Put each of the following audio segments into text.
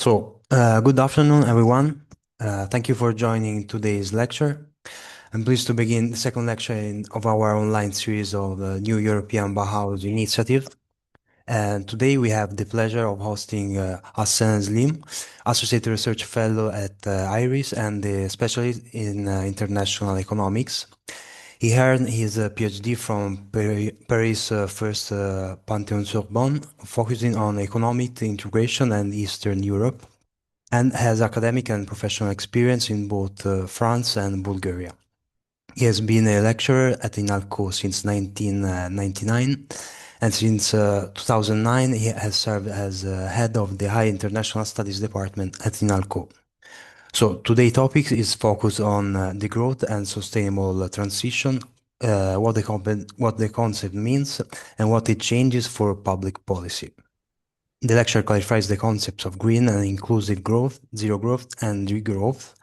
Good afternoon, everyone. Thank you for joining today's lecture. I'm pleased to begin the second lecture of our online series of the new European Bauhaus initiative. And today we have the pleasure of hosting Assen Slim, Associate Research Fellow at IRIS and a specialist in international economics. He earned his PhD from Paris First Panthéon-Sorbonne, focusing on economic integration and Eastern Europe, and has academic and professional experience in both France and Bulgaria. He has been a lecturer at Inalco since 1999, and since 2009 he has served as head of the High International Studies Department at Inalco. So today's topic is focused on degrowth and sustainable transition, what the concept means, and what it changes for public policy. The lecture clarifies the concepts of green and inclusive growth, zero growth, and degrowth,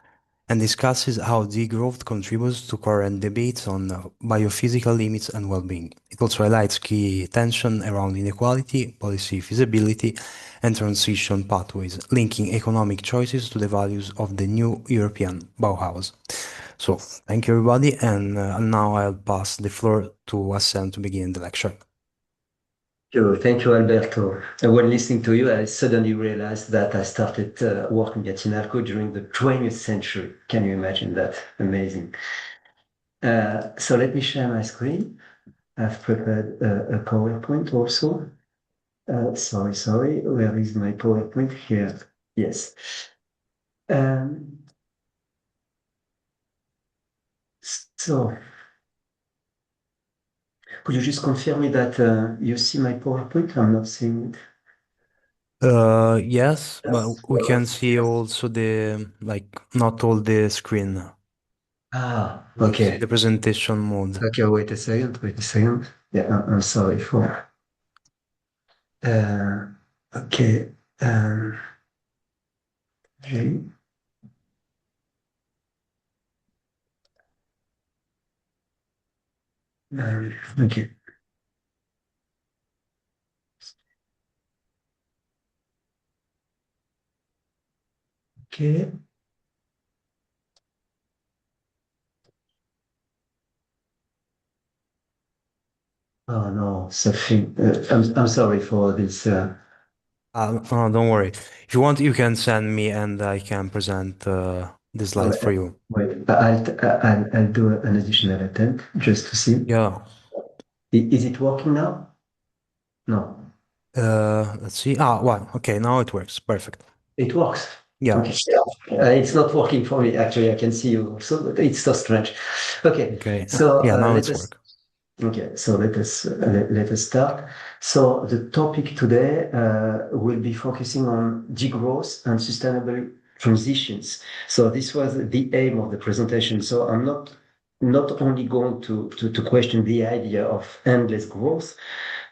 and discusses how degrowth contributes to current debates on biophysical limits and well-being. It also highlights key tension around inequality, policy feasibility, and transition pathways, linking economic choices to the values of the new European Bauhaus. So, thank you everybody, and now I'll pass the floor to Assen to begin the lecture. Thank you, Alberto. When listening to you, I suddenly realized that I started working at Inalco during the 20th century. Can you imagine that? Amazing. So let me share my screen. I've prepared a PowerPoint also. Sorry. Where is my PowerPoint? Here. Yes. So, could you just confirm me that you see my PowerPoint? I'm not seeing it. Yes, but we can see also not all the screen. We see Okay. the presentation mode. Okay, wait a second. Yeah, I'm sorry for. Okay. Okay. Okay. Okay. Oh no, something. I'm sorry for this. Oh, don't worry. If you want, you can send me and I can present the slides for you. Wait, I'll do an additional attempt just to see. Yeah. Is it working now? No. Let's see. Well, okay, now it works. Perfect. It works. Yeah. Okay. It's not working for me. Actually, I can see you. So it's so strange. Okay. Okay. So Yeah, now let it's us. work. Okay. So let us start. So the topic today will be focusing on degrowth and sustainable transitions. So this was the aim of the presentation. So I'm not only going to question the idea of endless growth,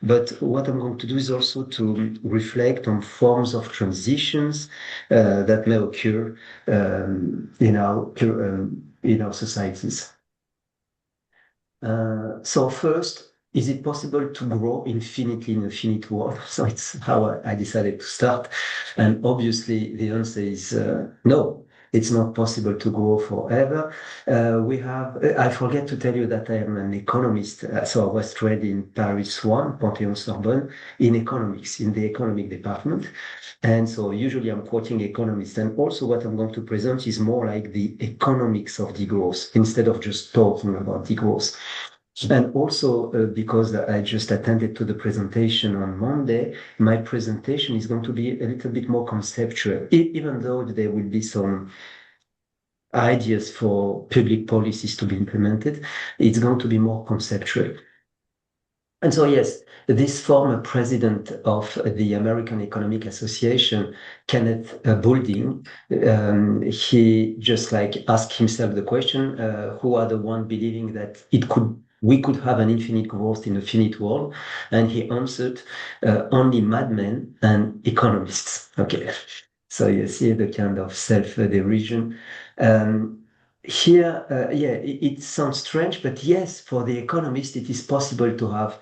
but what I'm going to do is also to reflect on forms of transitions that may occur in our societies. So first, is it possible to grow infinitely in a finite world? So it's how I decided to start. And obviously the answer is no. It's not possible to grow forever. I forget to tell you that I am an economist. So I was trained in Paris 1, Panthéon-Sorbonne, in economics, in the economic department. And so usually I'm quoting economists. And also what I'm going to present is more like the economics of degrowth instead of just talking about degrowth. And also because I just attended to the presentation on Monday, my presentation is going to be a little bit more conceptual, even though there will be some ideas for public policies to be implemented, it's going to be more conceptual. And so, yes, this former president of the American Economic Association, Kenneth Boulding, he just asked himself the question, who are the one believing that we could have an infinite growth in a finite world? And he answered, only madmen and economists. Okay. So you see the kind of self-derision. Here, it sounds strange, but yes, for the economist, it is possible to have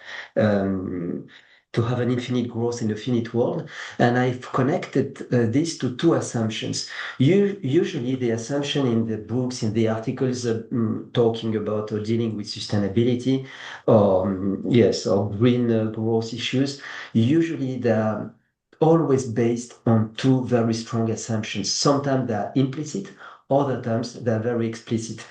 to have an infinite growth in a finite world. And I've connected this to two assumptions. Usually the assumption in the books, in the articles talking about or dealing with sustainability or, yes, or green growth issues, usually they're always based on two very strong assumptions. Sometimes they're implicit, other times they're very explicit.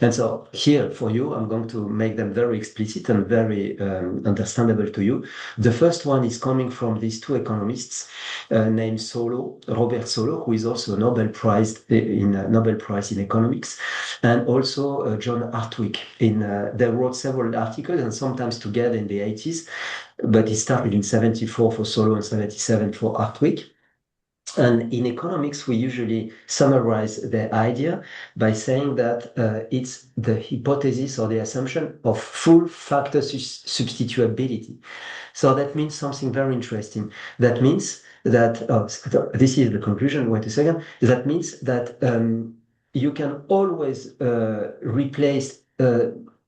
And so here for you, I'm going to make them very explicit and very understandable to you. The first one is coming from these two economists named Robert Solow, who is also a Nobel Prize in economics, and also John Hartwig. They wrote several articles and sometimes together in the 80s, but it started in 74 for Solow and 77 for Hartwig. And in economics, we usually summarize the idea by saying that it's the hypothesis or the assumption of full factor substitutability. So that means something very interesting. That means that, this is the conclusion, wait a second, that means that you can always replace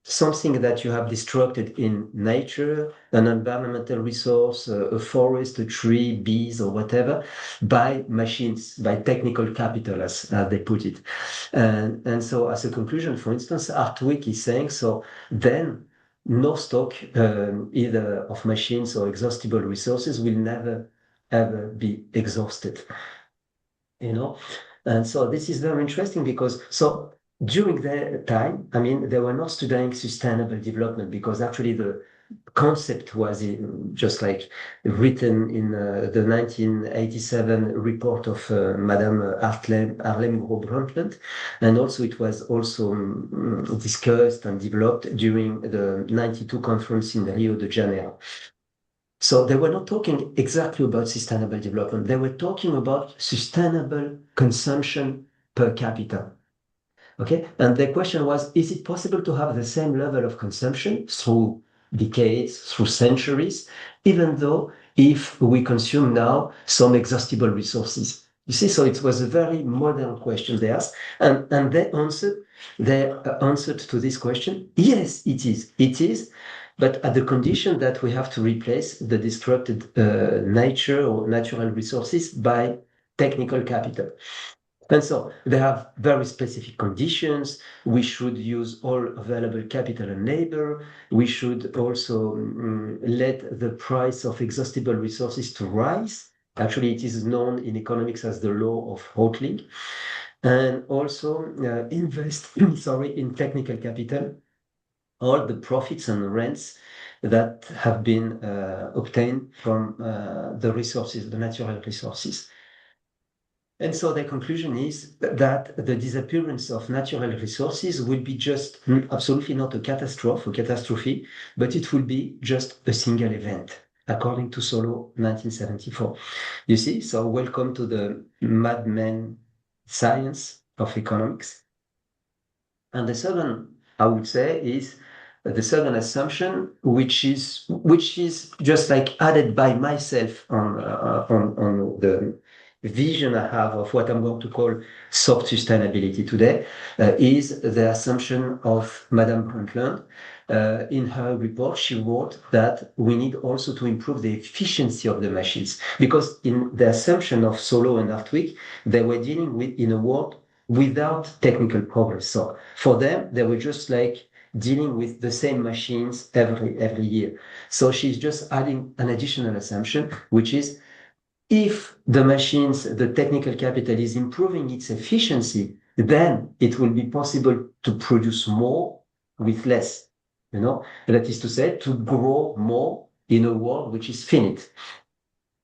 something that you have destructed in nature, an environmental resource, a forest, a tree, bees, or whatever, by machines, by technical capital, as they put it. And so as a conclusion, for instance, Hartwig is saying, so then no stock either of machines or exhaustible resources will never, ever be exhausted. And so this is very interesting because during their time, I mean, they were not studying sustainable development because actually the concept was just like written in the 1987 report of Madame Harlem Gros-Brundtland. And also it was also discussed and developed during the 92 conference in Rio de Janeiro. So they were not talking exactly about sustainable development. They were talking about sustainable consumption per capita. Okay, and the question was, is it possible to have the same level of consumption through decades, through centuries, even though if we consume now some exhaustible resources? You see, so it was a very modern question they asked, and they answered to this question, yes, it is, but at the condition that we have to replace the disrupted nature or natural resources by technical capital. And so they have very specific conditions. We should use all available capital and labor. We should also let the price of exhaustible resources to rise. Actually, it is known in economics as the law of Hotelling. And also invest, in technical capital, all the profits and rents that have been obtained from the resources, the natural resources. And so the conclusion is that the disappearance of natural resources will be just absolutely not a catastrophe, but it will be just a single event, according to Solow, 1974. You see, so welcome to the madman science of economics. And the second, I would say, is the second assumption, which is just like added by myself on the vision I have of what I'm going to call soft sustainability today, is the assumption of Madame Brundtland. In her report, she wrote that we need also to improve the efficiency of the machines, because in the assumption of Solow and Hartwig, they were dealing with in a world without technical progress. So for them, they were just like dealing with the same machines every year. So she's just adding an additional assumption, which is if the machines, the technical capital is improving its efficiency, then it will be possible to produce more with less. That is to say, to grow more in a world which is finite.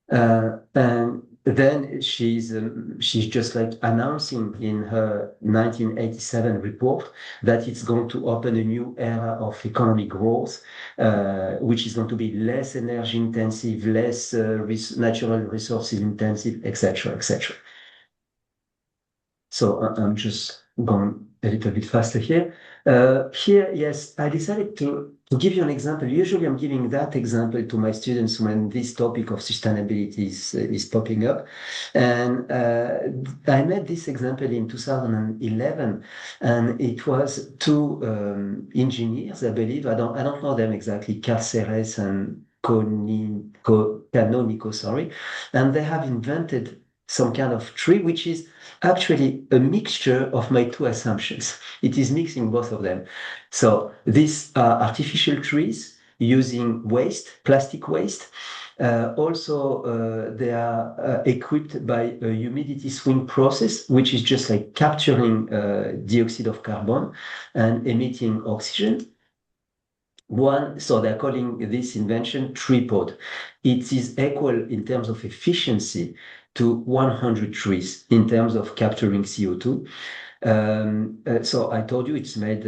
And then she's just like announcing in her 1987 report that it's going to open a new era of economic growth, which is going to be less energy intensive, less natural resources intensive, etc., etc. So I'm just going a little bit faster here. Here, yes, I decided to give you an example. Usually I'm giving that example to my students when this topic of sustainability is popping up. And I made this example in 2011, and it was two engineers, I believe. I don't know them exactly, Carceres and canonical, sorry, and they have invented some kind of tree which is actually a mixture of my two assumptions. It is mixing both of them. So these are artificial trees using waste, plastic waste. Also, they are equipped by a humidity swing process, which is just like capturing dioxide of carbon and emitting oxygen. So they're calling this invention tripod. It is equal in terms of efficiency to 100 trees in terms of capturing CO2. So I told you it's made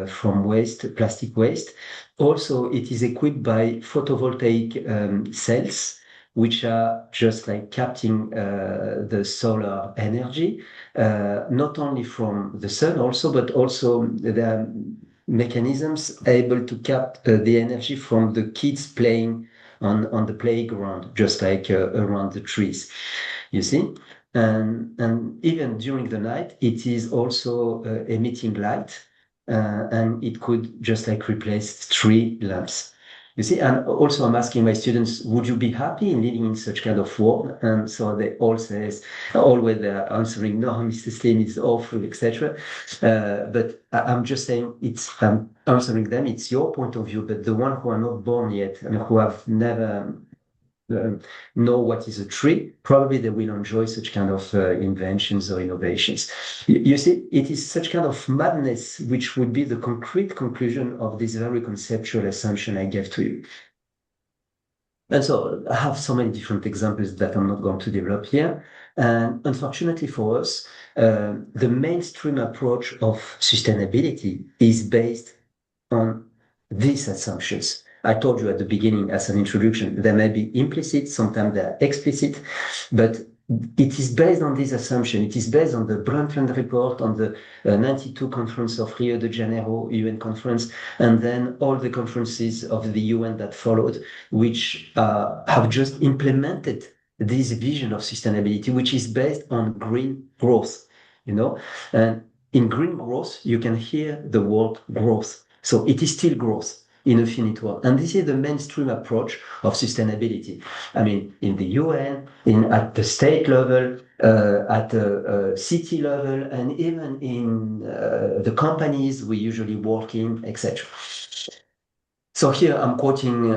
from waste, plastic waste. Also, it is equipped by photovoltaic cells, which are just like capturing the solar energy, not only from the sun also, but also there are mechanisms able to cap the energy from the kids playing on the playground, just like around the trees, you see? And even during the night, it is also emitting light, and it could just like replace street lamps. You see, and also I'm asking my students, would you be happy in living in such kind of world? And so they all says, always they're answering, no, Mr. Slim, it's awful, etc. But I'm just saying, I'm answering them, it's your point of view, but the one who are not born yet and who have never know what is a tree, probably they will enjoy such kind of inventions or innovations. You see, it is such kind of madness which would be the concrete conclusion of this very conceptual assumption I gave to you. And so I have so many different examples that I'm not going to develop here. And unfortunately for us, the mainstream approach of sustainability is based on these assumptions. I told you at the beginning as an introduction, they may be implicit, sometimes they're explicit, but it is based on this assumption. It is based on the Brundtland report, on the 92 conference of Rio de Janeiro UN conference, and then all the conferences of the UN that followed, which have just implemented this vision of sustainability, which is based on green growth, you know, and in green growth, you can hear the word growth. So it is still growth in a finite world. And this is the mainstream approach of sustainability. I mean, in the UN, at the state level, at the city level, and even in the companies we usually work in, etc. So here I'm quoting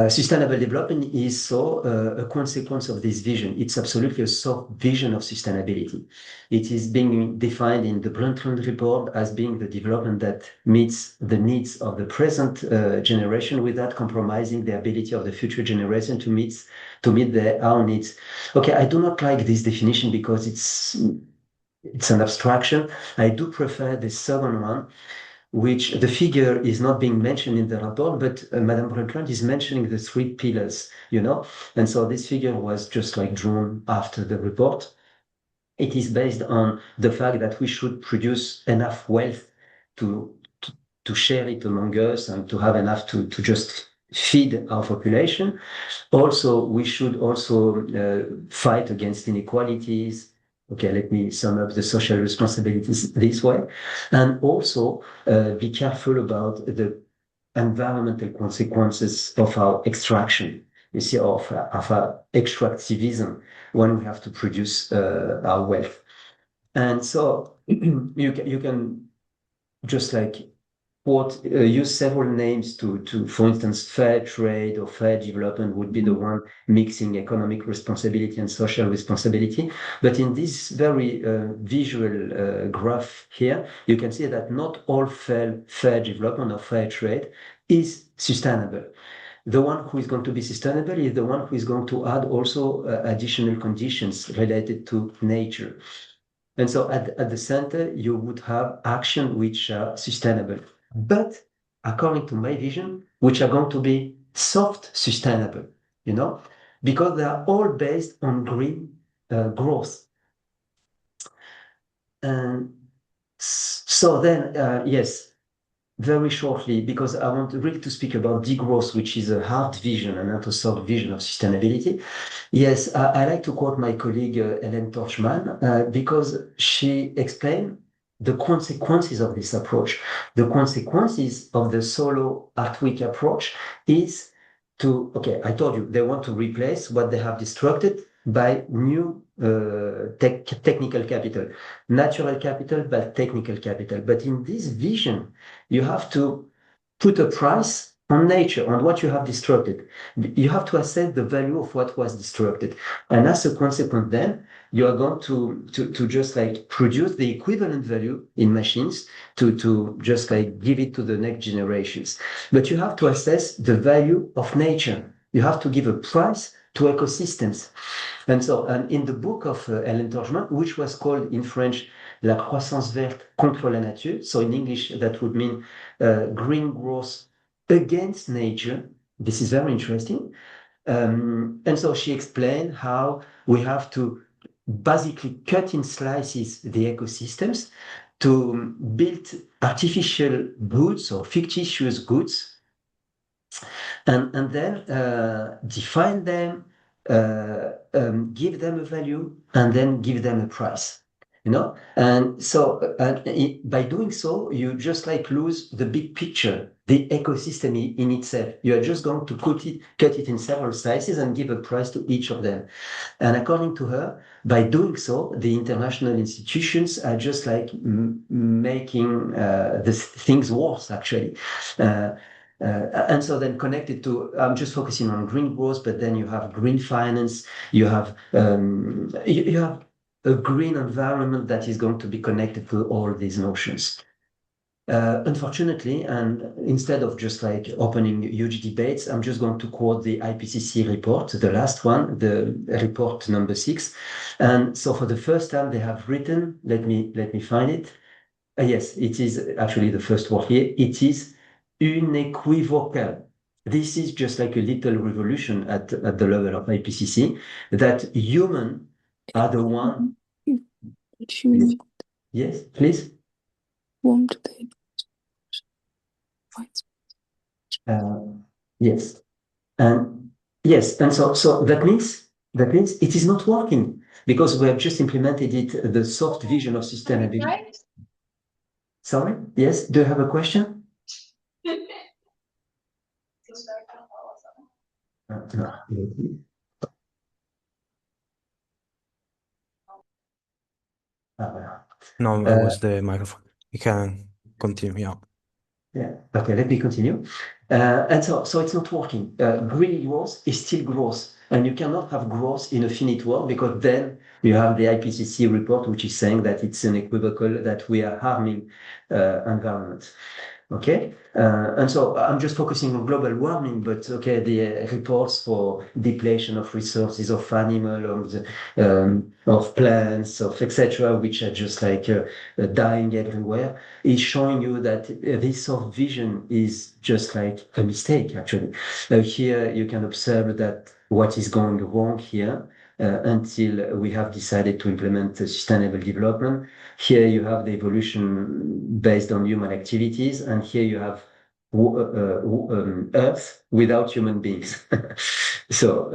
sustainable development is a consequence of this vision. It's absolutely a soft vision of sustainability. It is being defined in the Brundtland report as being the development that meets the needs of the present generation without compromising the ability of the future generation to meet their own needs. Okay, I do not like this definition because it's an abstraction. I do prefer the second one, which the figure is not being mentioned in the report, but Madame Brundtland is mentioning the three pillars, you know? And so this figure was just like drawn after the report. It is based on the fact that we should produce enough wealth to share it among us and to have enough to just feed our population. Also, we should also fight against inequalities. Okay, let me sum up the social responsibilities this way. And also be careful about the environmental consequences of our extraction, you see, of our extractivism when we have to produce our wealth. And so you can just like use several names to, for instance, fair trade or fair development would be the one mixing economic responsibility and social responsibility. But in this very visual graph here, you can see that not all fair development or fair trade is sustainable. The one who is going to be sustainable is the one who is going to add also additional conditions related to nature. And so at the center, you would have action which are sustainable, but according to my vision, which are going to be soft sustainable, you know, because they are all based on green growth. And so then, yes, very shortly, because I want really to speak about degrowth, which is a hard vision and not a soft vision of sustainability. Yes, I like to quote my colleague Hélène Torchman because she explained the consequences of this approach. The consequences of the solo Hartwig approach is okay, I told you, they want to replace what they have destructed by new technical capital, natural capital, but technical capital. But in this vision, you have to put a price on nature, on what you have destructed. You have to assess the value of what was destructed. And as a consequence, then you are going to just like produce the equivalent value in machines to just like give it to the next generations. But you have to assess the value of nature. You have to give a price to ecosystems. And in the book of Ellen Torgman, which was called in French La croissance verte contre la nature, so in English that would mean green growth against nature. This is very interesting. And so she explained how we have to basically cut in slices the ecosystems to build artificial goods or fictitious goods and then define them, give them a value, and then give them a price. And so by doing so, you just like lose the big picture, the ecosystem in itself. You are just going to cut it in several slices and give a price to each of them. And according to her, by doing so, the international institutions are just like making the things worse, actually. And so then connected to, I'm just focusing on green growth, but then you have green finance, you have a green environment that is going to be connected to all these notions. Unfortunately, and instead of just like opening huge debates, I'm just going to quote the IPCC report, the last one, the report number 6. And so for the first time, they have written, let me find it. Yes, it is actually the first word here. It is unequivocal. This is just like a little revolution at the level of IPCC, that human are the one. Yes, please. Yes, and yes, and so that means it is not working because we have just implemented it, the soft vision of sustainability. Sorry, yes, do you have a question? No, it was the microphone. You can continue. Yeah. Yeah. Okay, let me continue. And so it's not working. Green growth is still growth, and you cannot have growth in a finite world because then you have the IPCC report, which is saying that it's unequivocal that we are harming environment. Okay, and so I'm just focusing on global warming, but okay, the reports for depletion of resources of animals, of plants, of etc., which are just like dying everywhere, is showing you that this sort of vision is just like a mistake. Actually, here you can observe that what is going wrong here. Until we have decided to implement sustainable development. Here you have the evolution based on human activities, and here you have Earth without human beings. So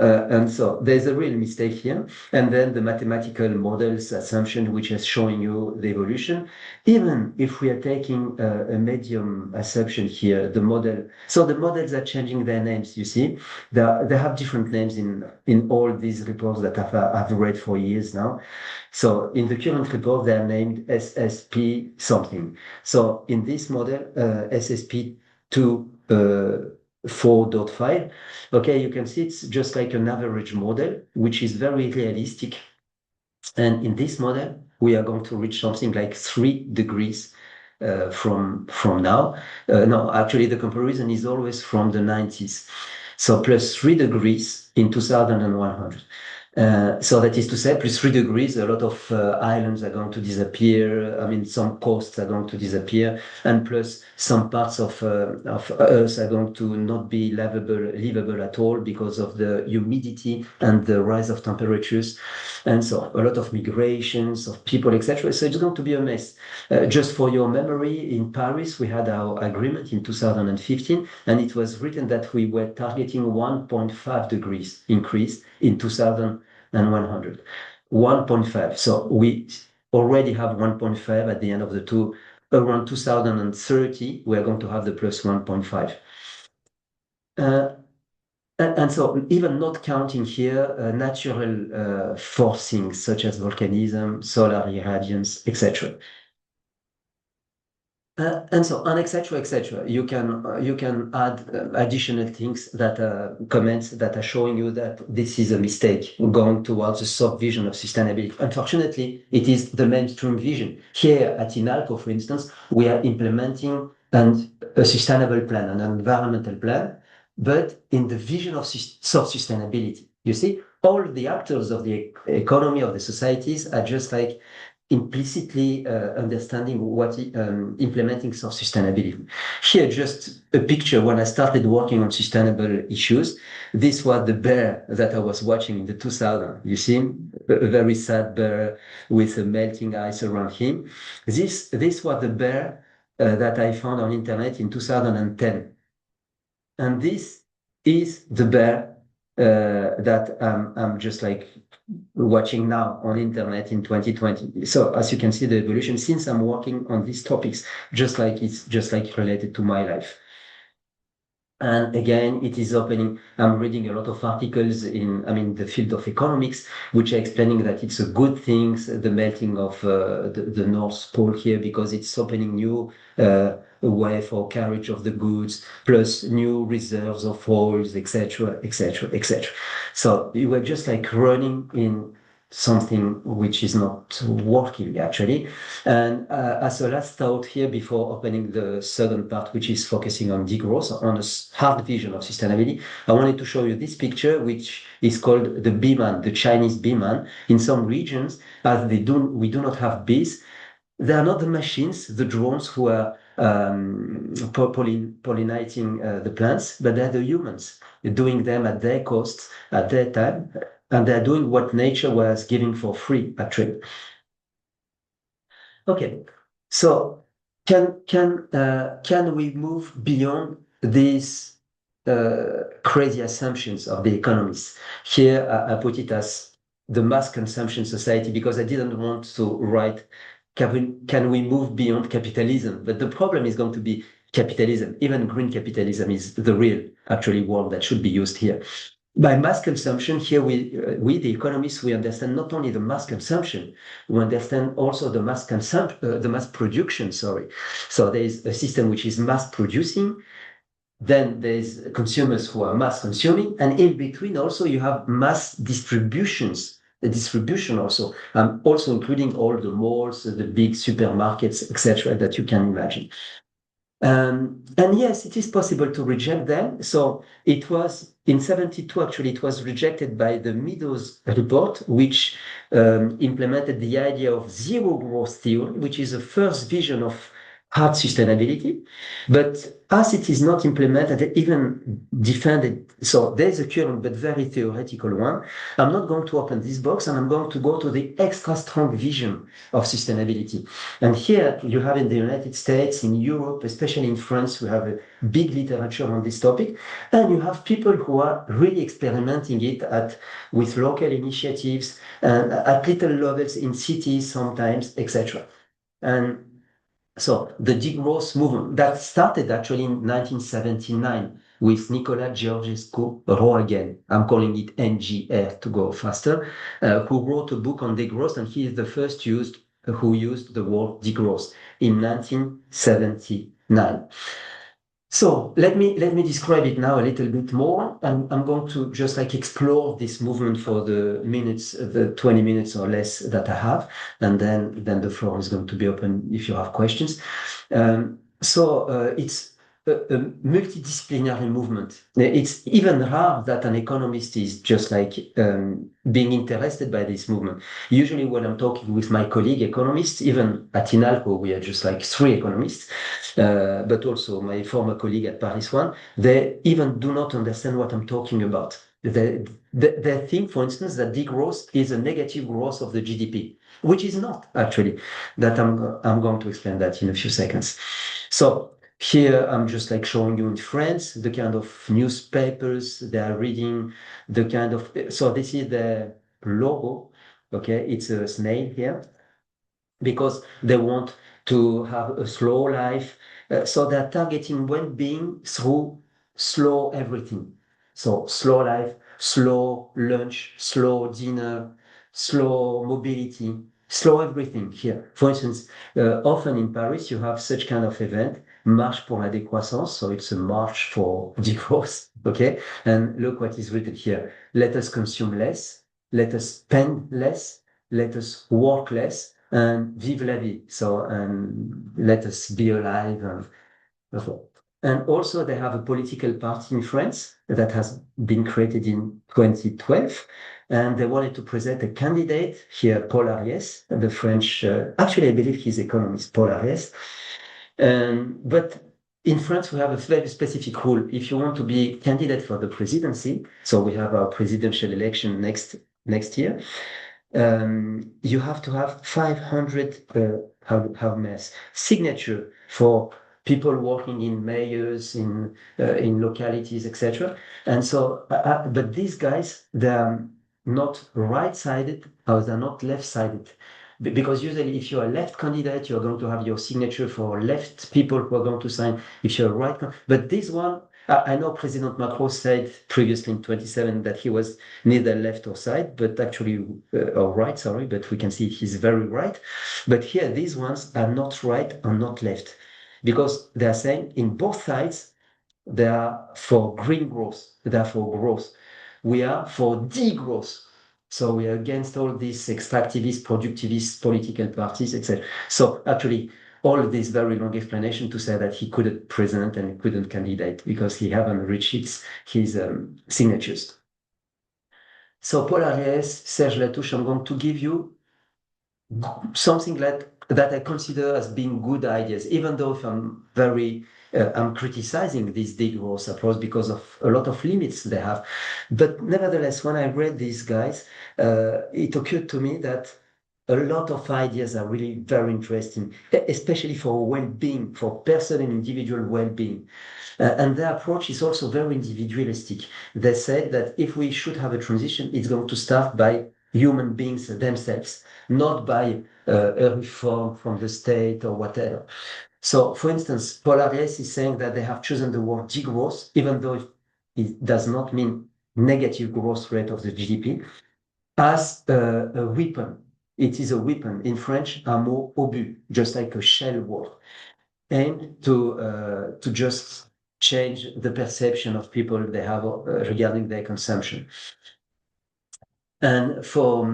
there's a real mistake here. And then the mathematical models assumption, which is showing you the evolution. Even if we are taking a medium assumption here, the model. So the models are changing their names, you see. They have different names in all these reports that I've read for years now. So in the current report, they are named SSP something. So in this model, SSP 4.5, okay, you can see it's just like an average model, which is very realistic. And in this model, we are going to reach something like 3 degrees from now. No, actually, the comparison is always from the 90s. So plus 3 degrees in 2100. So that is to say, plus 3 degrees, a lot of islands are going to disappear. I mean, some coasts are going to disappear, and plus some parts of Earth are going to not be livable at all because of the humidity and the rise of temperatures, and so a lot of migrations of people, etc. So it's going to be a mess. Just for your memory, in Paris, we had our agreement in 2015, and it was written that we were targeting 1.5 degrees increase in 2100. 1.5. So we already have 1.5 at the end of the around 2030, we are going to have the plus 1.5. And so even not counting here natural forcings such as volcanism, solar irradiance, etc. And so on, etc., etc. You can add additional things that comments that are showing you that this is a mistake going towards a soft vision of sustainability. Unfortunately, it is the mainstream vision. Here at Inalco, for instance, we are implementing a sustainable plan, an environmental plan, but in the vision of soft sustainability. You see, all the actors of the economy of the societies are just like implicitly understanding what implementing sustainability. Here, just a picture when I started working on sustainable issues. This was the bear that I was watching in the 2000. You see, a very sad bear with a melting ice around him. This was the bear that I found on internet in 2010. And this is the bear that I'm just like watching now on internet in 2020. So as you can see, the evolution since I'm working on these topics, it's just like related to my life. And again, it is opening. I'm reading a lot of articles the field of economics, which are explaining that it's a good thing, the melting of the North Pole here, because it's opening new way for carriage of the goods, plus new reserves of oils, etc., etc., etc. So you were just like running in something which is not working actually. And as a last thought here before opening the second part, which is focusing on degrowth, on a hard vision of sustainability, I wanted to show you this picture, which is called the bee man, the Chinese bee man. In some regions, as we do not have bees, they are not the machines, the drones who are pollinating the plants, but they're the humans doing them at their cost, at their time, and they're doing what nature was giving for free, actually. Okay, so can we move beyond these crazy assumptions of the economists? Here, I put it as the mass consumption society because I didn't want to write can we move beyond capitalism? But the problem is going to be capitalism. Even green capitalism is the real, actually, word that should be used here. By mass consumption, here the economists, we understand not only the mass consumption, we understand also the the mass production. Sorry, so there is a system which is mass producing. Then there's consumers who are mass consuming, and in between also you have mass distributions. The distribution also including all the malls, the big supermarkets, etc., that you can imagine. And yes, it is possible to reject them. So it was in 72, actually, it was rejected by the Meadows report, which implemented the idea of zero growth theory, which is the first vision of hard sustainability. But as it is not implemented, even defended, so there's a current but very theoretical one. I'm not going to open this box and I'm going to go to the extra strong vision of sustainability. And here you have in the United States, in Europe, especially in France, we have a big literature on this topic. And you have people who are really experimenting it with local initiatives and at little levels in cities sometimes, etc. And so the degrowth movement that started actually in 1979 with Nicolas Georgescu Rowe again. I'm calling it NGR to go faster, who wrote a book on degrowth, and he is the first who used the word degrowth in 1979. So let me describe it now a little bit more. I'm going to just like explore this movement for the 20 minutes or less that I have, and then the floor is going to be open if you have questions. It's a multidisciplinary movement. It's even rare that an economist is just like being interested by this movement. Usually when I'm talking with my colleague economists, even at Inalco, we are just like three economists, but also my former colleague at Paris One, they even do not understand what I'm talking about. They think, for instance, that degrowth is a negative growth of the GDP, which is not actually. That I'm going to explain that in a few seconds. So here I'm just like showing you in France the kind of newspapers they are reading, the kind of so this is the logo. Okay, it's a snail here because they want to have a slow life. So they're targeting well-being through slow everything. So slow life, slow lunch, slow dinner, slow mobility, slow everything here. For instance, often in Paris, you have such kind of event, Marche pour la décroissance. So it's a march for degrowth. Okay. And look what is written here. Let us consume less. Let us spend less. Let us work less and vive la vie. So, and let us be alive. And also they have a political party in France that has been created in 2012. And they wanted to present a candidate here, Paul Ariès, the French, actually, I believe he's economist, Paul Ariès. But in France, we have a very specific rule. If you want to be candidate for the presidency, so we have our presidential election next year, you have to have 500 signature for people working in mayors, in localities, etc. And so, but these guys, they're not right-sided or they're not left-sided. Because usually if you're a left candidate, you're going to have your signature for left people who are going to sign. If you're a right, but this one, I know President Macron said previously in 27 that he was neither left or side, but actually, or right, sorry, but we can see he's very right. But here, these ones are not right or not left because they are saying in both sides, they are for green growth, they are for growth. We are for degrowth. So we are against all these extractivist, productivist political parties, etc. So actually, all of this very long explanation to say that he couldn't present and couldn't candidate because he haven't reached his signatures. So Paul Ariès, Serge Latouche, I'm going to give you something that I consider as being good ideas, even though if I'm criticizing this degrowth approach because of a lot of limits they have. But nevertheless, when I read these guys, it occurred to me that a lot of ideas are really very interesting, especially for well-being, for personal and individual well-being. And their approach is also very individualistic. They said that if we should have a transition, it's going to start by human beings themselves, not by a reform from the state or whatever. So, for instance, Paul Ariès is saying that they have chosen the word degrowth, even though it does not mean negative growth rate of the GDP, as a weapon. It is a weapon. In French, un mot obus, just like a shell word, aimed to just change the perception of people they have regarding their consumption. And for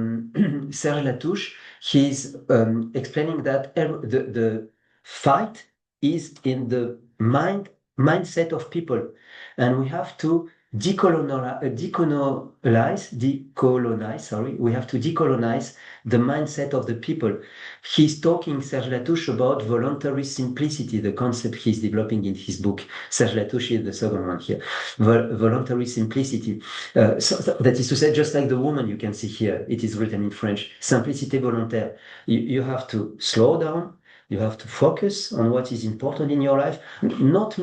Serge Latouche, he's explaining that the fight is in the mindset of people, and we have to decolonize. Sorry, we have to decolonize the mindset of the people. He's talking, Serge Latouche, about voluntary simplicity, the concept he's developing in his book. Serge Latouche is the second one here. Voluntary simplicity. So that is to say, just like the woman you can see here, it is written in French, simplicité volontaire. You have to slow down. You have to focus on what is important in your life. I'm not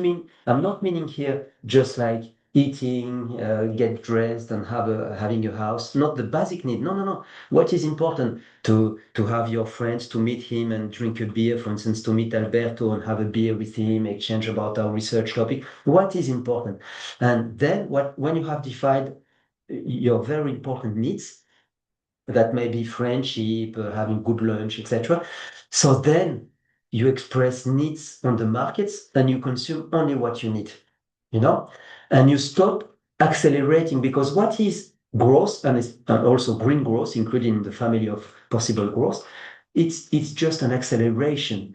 meaning here just like eating, get dressed, and having a house. Not the basic need. No. What is important to have your friends, to meet him and drink a beer, for instance, to meet Alberto and have a beer with him, exchange about our research topic. What is important? And then when you have defined your very important needs, that may be friendship, having good lunch, etc. So then you express needs on the markets and you consume only what you need, and you stop accelerating because what is growth and also green growth, including the family of possible growth, it's just an acceleration.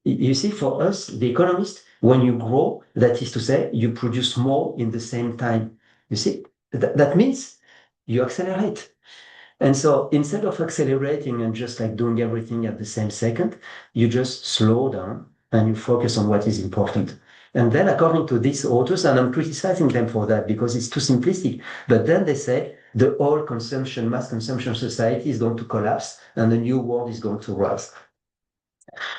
You see, for us, the economists, when you grow, that is to say, you produce more in the same time. You see, that means you accelerate. And so instead of accelerating and just like doing everything at the same second, you just slow down and you focus on what is important. And then according to these authors, and I'm criticizing them for that because it's too simplistic, but then they say the whole mass consumption society is going to collapse and a new world is going to rise.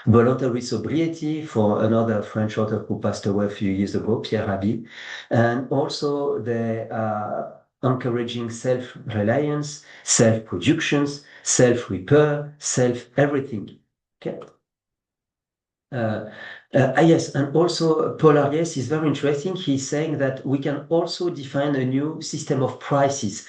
Voluntary sobriety for another French author who passed away a few years ago, Pierre Rabhi. And also they are encouraging self-reliance, self-productions, self-repair, self-everything. Okay. Yes, and also Paul Ariès is very interesting. He's saying that we can also define a new system of prices.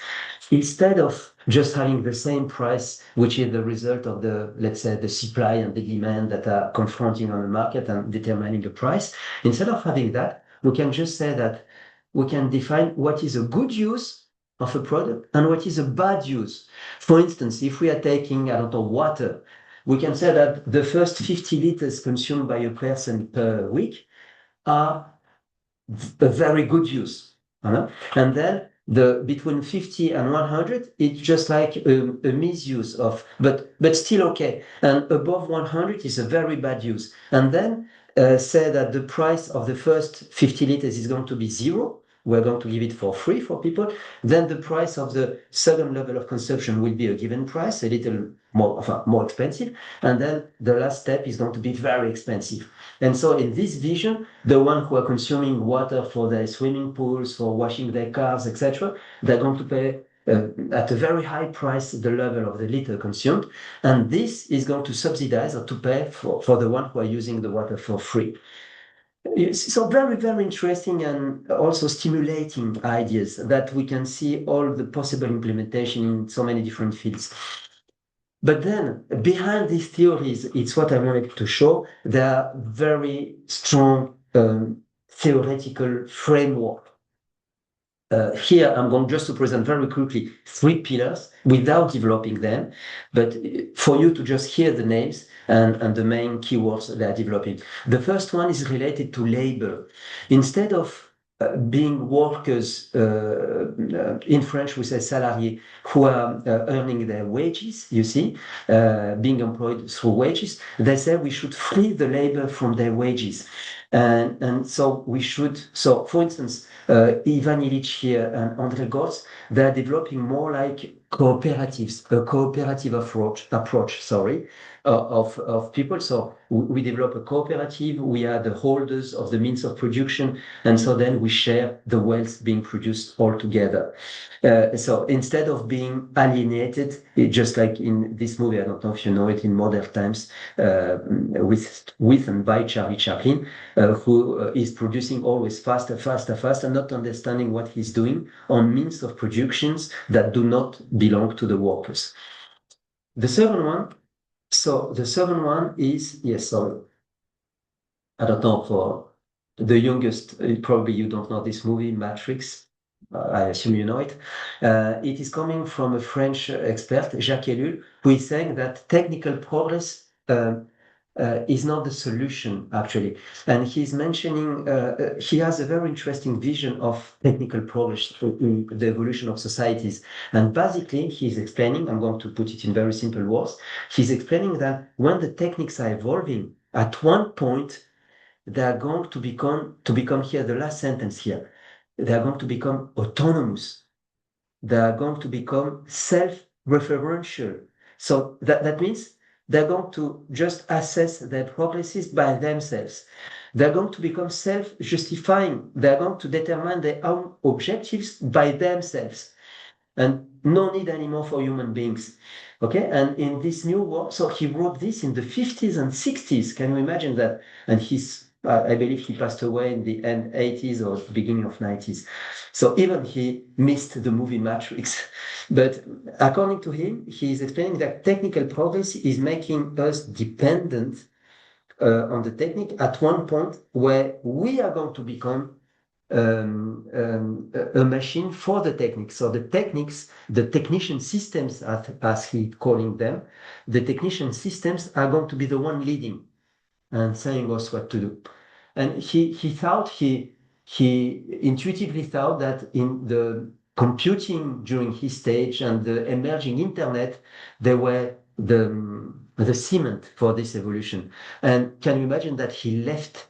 Instead of just having the same price, which is the result of the, let's say, the supply and the demand that are confronting on the market and determining the price, instead of having that, we can just say that we can define what is a good use of a product and what is a bad use. For instance, if we are taking, I don't know, water, we can say that the first 50 liters consumed by a person per week are a very good use. And then the between 50 and 100, it's just like a misuse of, but still okay. And above 100 is a very bad use. And then say that the price of the first 50 liters is going to be zero. We're going to give it for free for people. Then the price of the second level of consumption will be a given price, a little more expensive. And then the last step is going to be very expensive. And so in this vision, the ones who are consuming water for their swimming pools, for washing their cars, etc., they're going to pay at a very high price the level of the liter consumed. And this is going to subsidize or to pay for the one who are using the water for free. So very, very interesting and also stimulating ideas that we can see all the possible implementation in so many different fields. But then behind these theories, it's what I wanted to show. There are very strong theoretical framework. Here, I'm going just to present very quickly 3 pillars without developing them, but for you to just hear the names and the main keywords they are developing. The first one is related to labor. Instead of being workers, in French we say salariés, who are earning their wages, you see, being employed through wages, they say we should free the labor from their wages. And so we should, so for instance, Ivan Illich here and André Gortz, they're developing more like cooperatives, a cooperative approach, of people. So we develop a cooperative, we are the holders of the means of production, and so then we share the wealth being produced all together. So instead of being alienated, just like in this movie, I don't know if you know it, in Modern Times, with and by Charlie Chaplin, who is producing always faster, not understanding what he's doing on means of productions that do not belong to the workers. The second one is, yes, sorry. I don't know, for the youngest, probably you don't know this movie, Matrix. I assume you know it. It is coming from a French expert, Jacques Ellul, who is saying that technical progress is not the solution, actually. And he's mentioning, he has a very interesting vision of technical progress in the evolution of societies. And basically, he's explaining, I'm going to put it in very simple words, he's explaining that when the techniques are evolving, at one point, they are going to become here, the last sentence here, they are going to become autonomous. They are going to become self-referential. So that means they're going to just assess their progresses by themselves. They're going to become self-justifying. They're going to determine their own objectives by themselves. And no need anymore for human beings. Okay, and in this new world, so he wrote this in the 50s and 60s. Can you imagine that? And I believe he passed away in the end 80s or beginning of 90s. So even he missed the movie Matrix. But according to him, he is explaining that technical progress is making us dependent on the technique at one point where we are going to become a machine for the techniques. So the techniques, the technician systems, as he calling them, the technician systems are going to be the one leading and saying us what to do. And he intuitively thought that in the computing during his stage and the emerging internet, they were the cement for this evolution. And can you imagine that he left?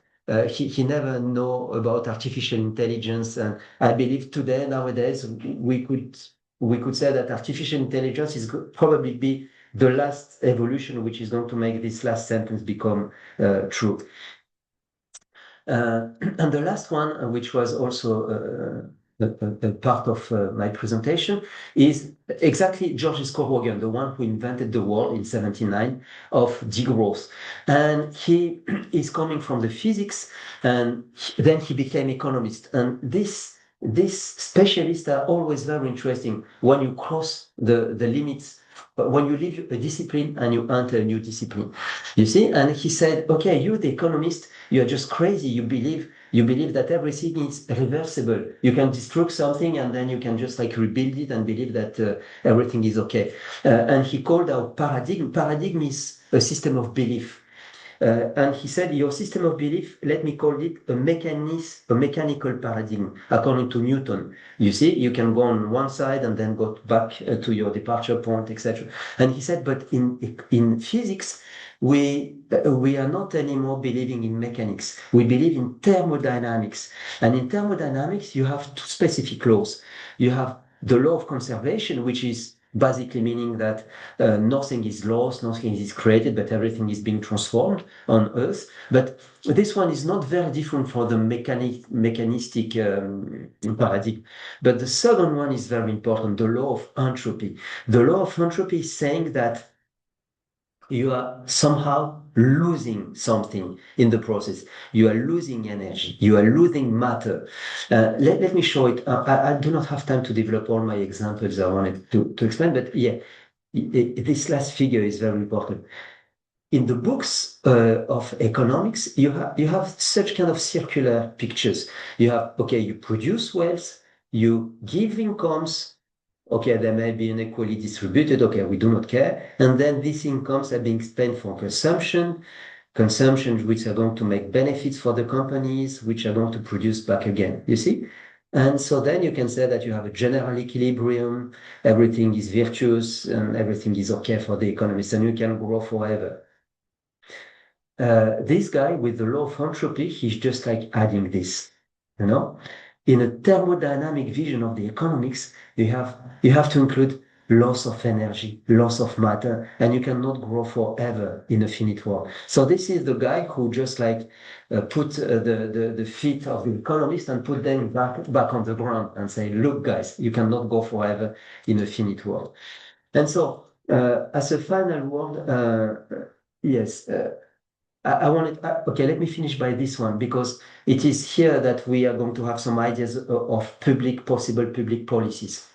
He never know about artificial intelligence, and I believe nowadays, we could say that artificial intelligence is probably be the last evolution which is going to make this last sentence become true. And the last one, which was also part of my presentation, is exactly Georges Corrigan, the one who invented the word in 1979 of degrowth. And he is coming from the physics, and then he became economist. And these specialists are always very interesting when you cross the limits, when you leave a discipline and you enter a new discipline. You see? And he said, okay, you, the economist, you're just crazy. You believe that everything is reversible. You can destroy something and then you can just like rebuild it and believe that everything is okay. And he called our paradigm. Paradigm is a system of belief. And he said, your system of belief, let me call it a mechanical paradigm, according to Newton. You see, you can go on one side and then go back to your departure point, etc. And he said, but in physics, we are not anymore believing in mechanics. We believe in thermodynamics. And in thermodynamics, you have two specific laws. You have the law of conservation, which is basically meaning that nothing is lost, nothing is created, but everything is being transformed on Earth. But this one is not very different from the mechanistic paradigm. But the second one is very important, the law of entropy. The law of entropy is saying that you are somehow losing something in the process. You are losing energy. You are losing matter. Let me show it. I do not have time to develop all my examples I wanted to explain, but yeah, this last figure is very important. In the books of economics, you have such kind of circular pictures. You have, okay, you produce wealth, you give incomes. Okay, there may be inequally distributed. Okay, we do not care. And then these incomes are being spent for consumption which are going to make benefits for the companies, which are going to produce back again. You see? And so then you can say that you have a general equilibrium, everything is virtuous, and everything is okay for the economists, and you can grow forever. This guy with the law of entropy, he's just like adding this, you know? In a thermodynamic vision of the economics, you have to include loss of energy, loss of matter, and you cannot grow forever in a finite world. So this is the guy who just like put the feet of the economist and put them back on the ground and say, look, guys, you cannot go forever in a finite world. And so as a final word, yes, I wanted, okay, let me finish by this one, because it is here that we are going to have some ideas of possible public policies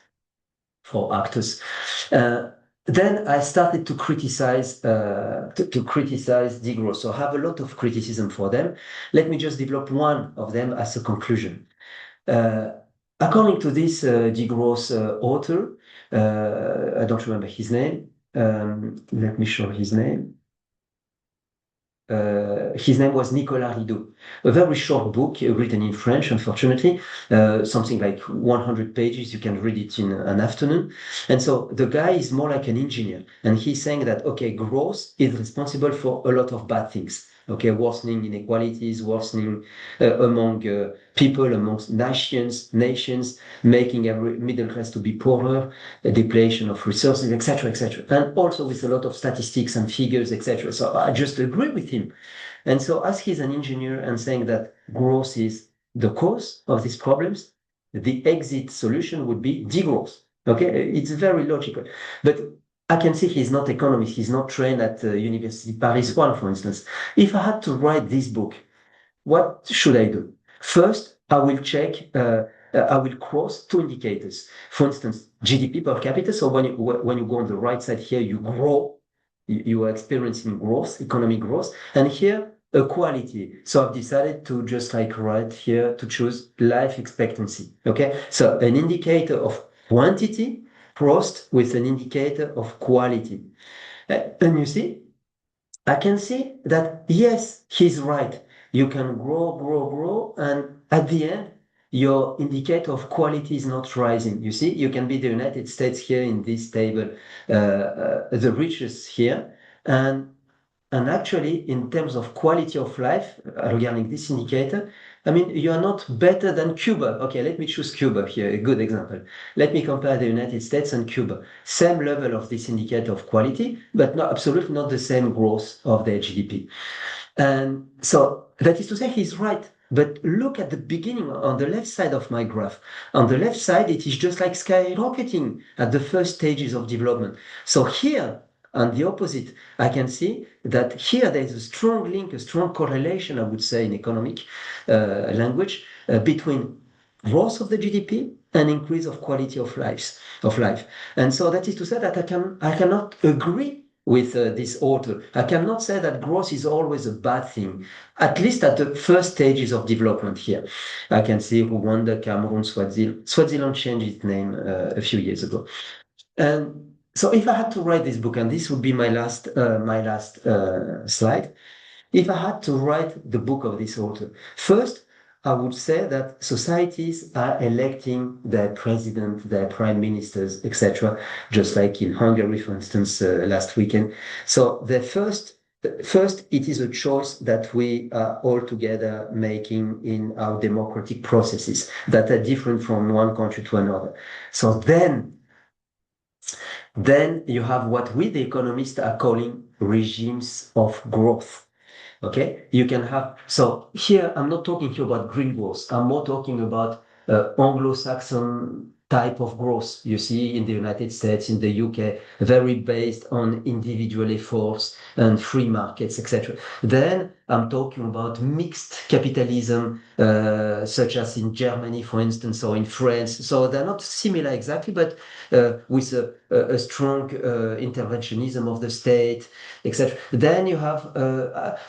for actors. Then I started to criticize degrowth. So I have a lot of criticism for them. Let me just develop one of them as a conclusion. According to this degrowth author, I don't remember his name. Let me show his name. His name was Nicolas Rideau. A very short book written in French, unfortunately, something like 100 pages. You can read it in an afternoon. And so the guy is more like an engineer. And he's saying that, okay, growth is responsible for a lot of bad things. Okay, worsening inequalities, worsening among people, amongst nations, making every middle class to be poorer, depletion of resources, etc., etc. And also with a lot of statistics and figures, etc. So I just agree with him. And so as he's an engineer and saying that growth is the cause of these problems, the exit solution would be degrowth. Okay, it's very logical. But I can see he's not economist. He's not trained at University Paris 1, for instance. If I had to write this book, what should I do? First, I will I will cross two indicators. For instance, GDP per capita. So when you go on the right side here, you grow, you are experiencing growth, economic growth. And here, equality. So I've decided to just like write here to choose life expectancy. Okay. So an indicator of quantity crossed with an indicator of quality. And you see, I can see that, yes, he's right. You can grow, and at the end, your indicator of quality is not rising. You see, you can be the United States here in this table, the richest here, and actually, in terms of quality of life, regarding this indicator, I mean, you are not better than Cuba. Okay, let me choose Cuba here, a good example. Let me compare the United States and Cuba. Same level of this indicator of quality, but not absolutely not the same growth of their GDP. And so that is to say, he's right. But look at the beginning on the left side of my graph. On the left side, it is just like skyrocketing at the first stages of development. So here, on the opposite, I can see that here there is a strong link, a strong correlation, I would say, in economic language between growth of the GDP and increase of quality of life. And so that is to say that I cannot agree with this author. I cannot say that growth is always a bad thing, at least at the first stages of development here. I can see Rwanda, Cameroon, Swaziland. Swaziland changed its name a few years ago. And so if I had to write this book, and this would be my last slide, if I had to write the book of this author, first, I would say that societies are electing their president, their prime ministers, etc., just like in Hungary, for instance, last weekend. So first, it is a choice that we are all together making in our democratic processes that are different from one country to another. So then you have what we, the economists, are calling regimes of growth. Okay, you can have, so here I'm not talking here about green growth. I'm more talking about Anglo-Saxon type of growth you see in the United States, in the UK, very based on individual efforts and free markets, etc. Then I'm talking about mixed capitalism, such as in Germany, for instance, or in France. So they're not similar exactly, but with a strong interventionism of the state, etc. Then you have,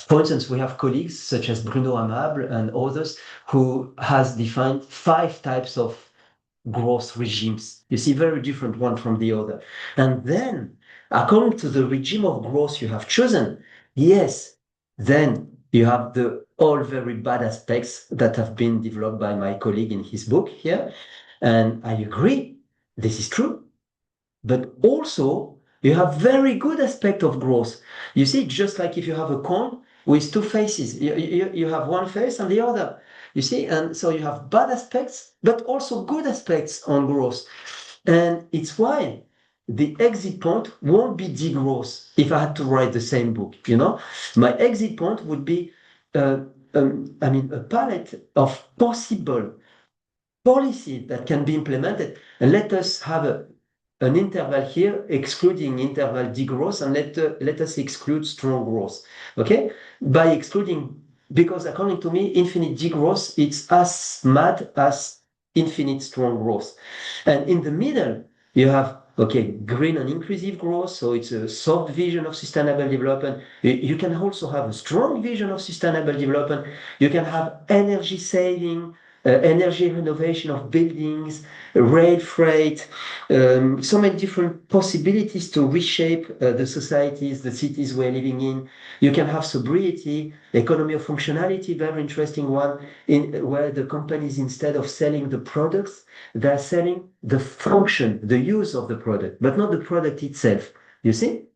for instance, we have colleagues such as Bruno Amable and others who has defined 5 types of growth regimes. You see, very different one from the other. And then, according to the regime of growth you have chosen, yes, then you have the all very bad aspects that have been developed by my colleague in his book here. And I agree, this is true. But also, you have very good aspect of growth. You see, just like if you have a coin with 2 faces, you have one face and the other. You see, and so you have bad aspects, but also good aspects on growth. And it's why the exit point won't be degrowth if I had to write the same book, you know? My exit point would be, a palette of possible policies that can be implemented. And let us have an interval here, excluding interval degrowth, and let us exclude strong growth. Okay? By excluding, because according to me, infinite degrowth, it's as mad as infinite strong growth. And in the middle, you have, okay, green and inclusive growth. So it's a soft vision of sustainable development. You can also have a strong vision of sustainable development. You can have energy saving, energy renovation of buildings, rail freight, so many different possibilities to reshape the societies, the cities we're living in. You can have sobriety, economy of functionality, very interesting one, in where the companies, instead of selling the products, they're selling the function, the use of the product, but not the product itself. You see?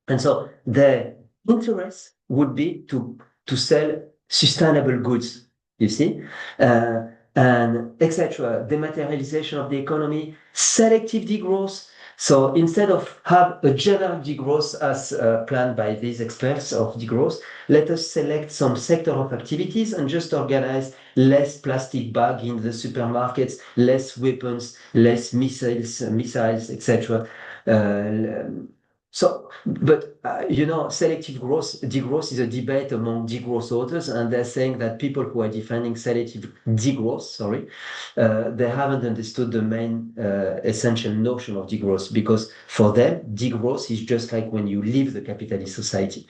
And so their interest would be to sell sustainable goods, you see, and etc. Dematerialization of the economy, selective degrowth. So instead of have a general degrowth as planned by these experts of degrowth, let us select some sector of activities and just organize less plastic bag in the supermarkets, less weapons, less missiles, etc. But selective growth, degrowth is a debate among degrowth authors, and they're saying that people who are defining selective degrowth, they haven't understood the main essential notion of degrowth, because for them, degrowth is just like when you leave the capitalist society.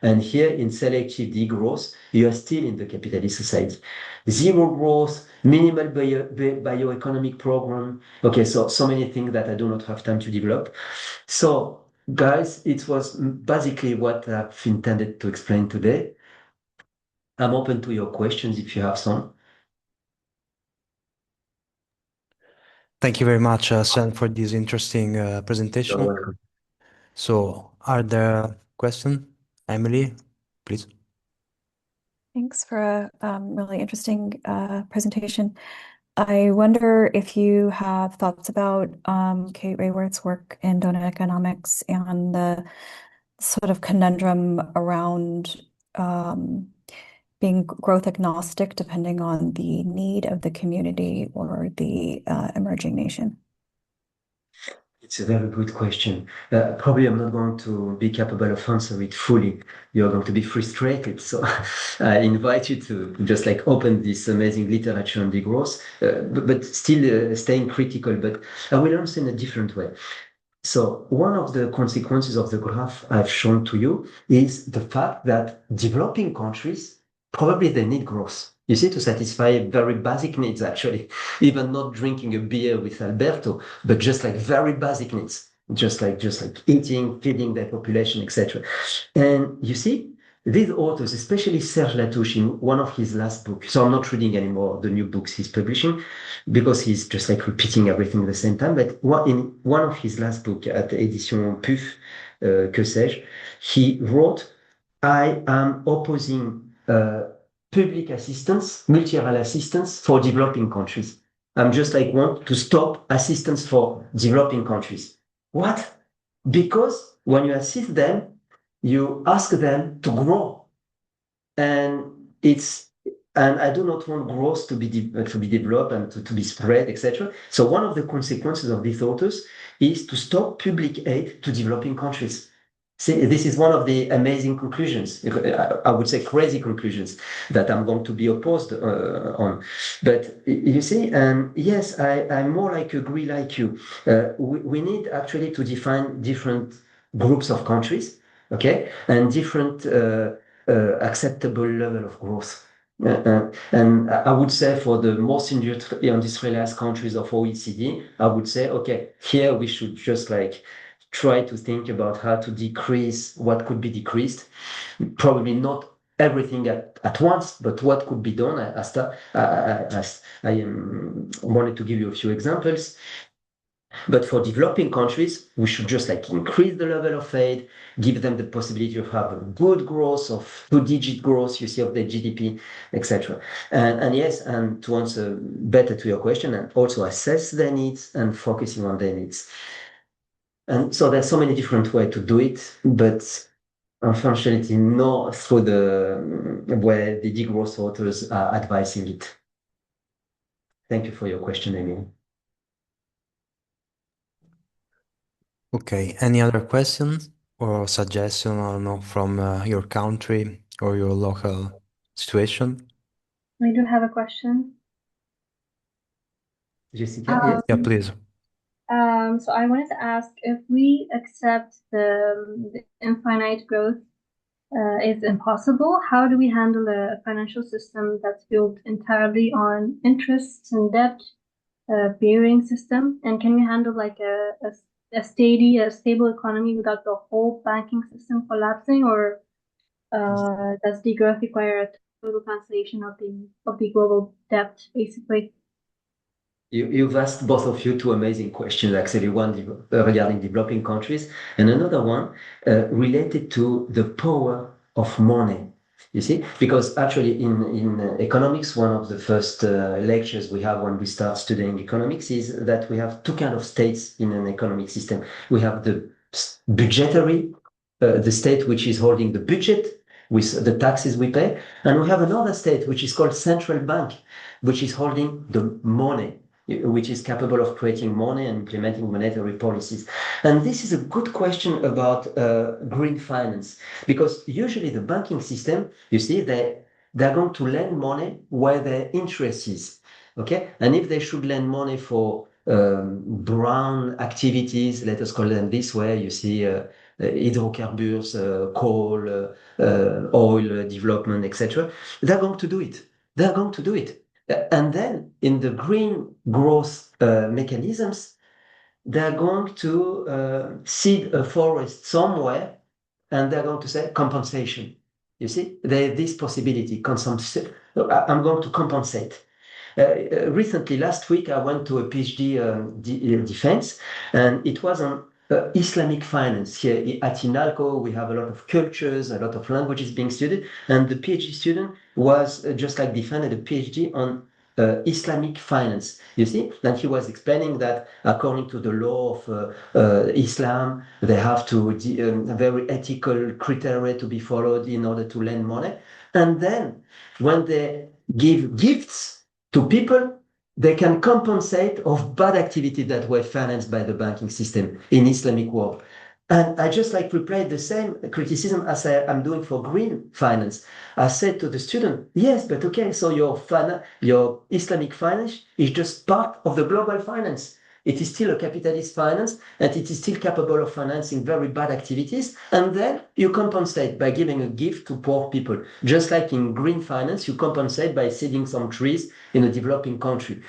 And here in selective degrowth, you are still in the capitalist society. Zero growth, minimal bioeconomic program. Okay, so many things that I do not have time to develop. So, guys, it was basically what I've intended to explain today. I'm open to your questions if you have some. Thank you very much, Sam, for this interesting presentation. You're welcome. So, are there questions? Emily, please. Thanks for a really interesting presentation. I wonder if you have thoughts about Kate Rayworth's work in donut economics and the sort of conundrum around being growth agnostic depending on the need of the community or the emerging nation? It's a very good question. Probably I'm not going to be capable of answering it fully. You're going to be frustrated. So I invite you to just like open this amazing literature on degrowth, but still staying critical. But I will answer in a different way. So one of the consequences of the graph I've shown to you is the fact that developing countries, probably they need growth. You see, to satisfy very basic needs, actually, even not drinking a beer with Alberto, but just like very basic needs, just like eating, feeding their population, etc. And you see, these authors, especially Serge Latouche, in one of his last books, so I'm not reading anymore the new books he's publishing because he's just like repeating everything at the same time. But in one of his last books at the Édition PUF, que sais-je, he wrote, I am opposing public assistance, multilateral assistance for developing countries. I'm just like want to stop assistance for developing countries. What? Because when you assist them, you ask them to grow, and I do not want growth to be developed and to be spread, etc. So one of the consequences of these authors is to stop public aid to developing countries. See, this is one of the amazing conclusions. I would say crazy conclusions that I'm going to be opposed on. But you see, yes, I more like agree like you. We need actually to define different groups of countries, okay, and different acceptable level of growth. And I would say for the most industrialized countries of OECD, I would say, okay, here we should just like try to think about how to decrease what could be decreased. Probably not everything at once, but what could be done. I wanted to give you a few examples. But for developing countries, we should just like increase the level of aid, give them the possibility of having good growth, of two-digit growth, you see, of the GDP, etc. And yes, and to answer better to your question, and also assess their needs and focusing on their needs. And so there's so many different ways to do it, but unfortunately, not through the where the degrowth authors are advising it. Thank you for your question, Emily. Okay, any other questions or suggestion, I don't know, from your country or your local situation? I do have a question. Jessica, yes? Yeah, please. So I wanted to ask if we accept the infinite growth is impossible, how do we handle a financial system that's built entirely on interest and debt bearing system? And can we handle like a stable economy without the whole banking system collapsing, or does degrowth require a total cancellation of the global debt, basically? You've asked both of you two amazing questions, actually, one regarding developing countries and another one related to the power of money. You see, because actually in economics, one of the first lectures we have when we start studying economics is that we have two kinds of states in an economic system. We have the budgetary, the state which is holding the budget with the taxes we pay, and we have another state which is called central bank, which is holding the money, which is capable of creating money and implementing monetary policies. And this is a good question about green finance, because usually the banking system, you see, they're going to lend money where their interest is, okay? And if they should lend money for brown activities, let us call them this way, you see, hydrocarbons, coal, oil development, etc., they're going to do it. They're going to do it. And then in the green growth mechanisms, they're going to seed a forest somewhere, and they're going to say compensation. You see, there's this possibility. I'm going to compensate. Recently, last week, I went to a PhD defense, and it was on Islamic finance. Here at Inalco, we have a lot of cultures, a lot of languages being studied, and the PhD student was just like defended a PhD on Islamic finance, you see? And he was explaining that according to the law of Islam, they have to very ethical criteria to be followed in order to lend money. And then when they give gifts to people, they can compensate of bad activity that were financed by the banking system in Islamic world. And I just like replied the same criticism as I'm doing for green finance. I said to the student, yes, but okay, so your Islamic finance is just part of the global finance. It is still a capitalist finance, and it is still capable of financing very bad activities. And then you compensate by giving a gift to poor people. Just like in green finance, you compensate by seeding some trees in a developing country.